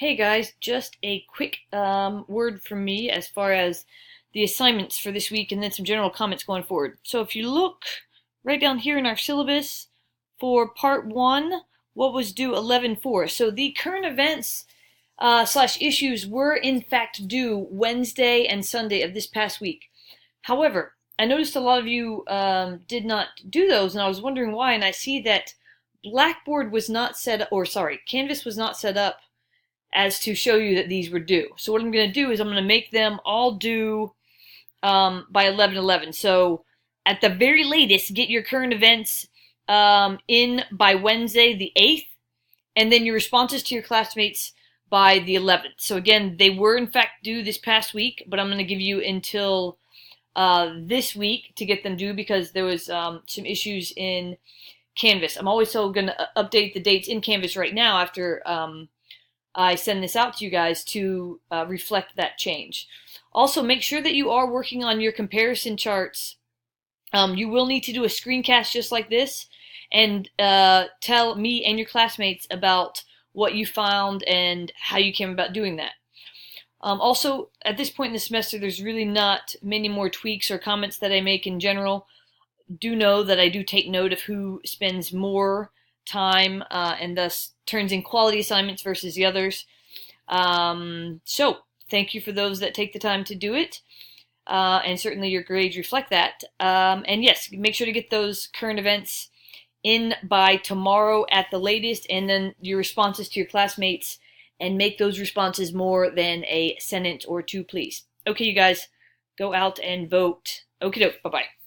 Hey guys, just a quick word from me as far as the assignments for this week and then some general comments going forward. So if you look right down here in our syllabus for part 1, what was due 11/4. So the current events slash issues were in fact due Wednesday and Sunday of this past week. However, I noticed a lot of you did not do those, and I was wondering why, and I see that Blackboard was not set up, or sorry, Canvas was not set up as to show you that these were due. So what I'm going to do is I'm going to make them all due by 11/11. So at the very latest, get your current events in by Wednesday the 8th, and then your responses to your classmates by the 11th. So again, they were in fact due this past week, but I'm going to give you until this week to get them due because there was some issues in Canvas. I'm also going to update the dates in Canvas right now after I send this out to you guys to reflect that change. Also, make sure that you are working on your comparison charts. You will need to do a screencast just like this and tell me and your classmates about what you found and how you came about doing that. Also, at this point in the semester, there's really not many more tweaks or comments that I make in general. Do know that I do take note of who spends more time and thus turns in quality assignments versus the others. So thank you for those that take the time to do it, and certainly your grades reflect that. And yes, make sure to get those current events in by tomorrow at the latest, and then your responses to your classmates, and make those responses more than a sentence or two, please. Okay, you guys, go out and vote. Okie doke, bye-bye.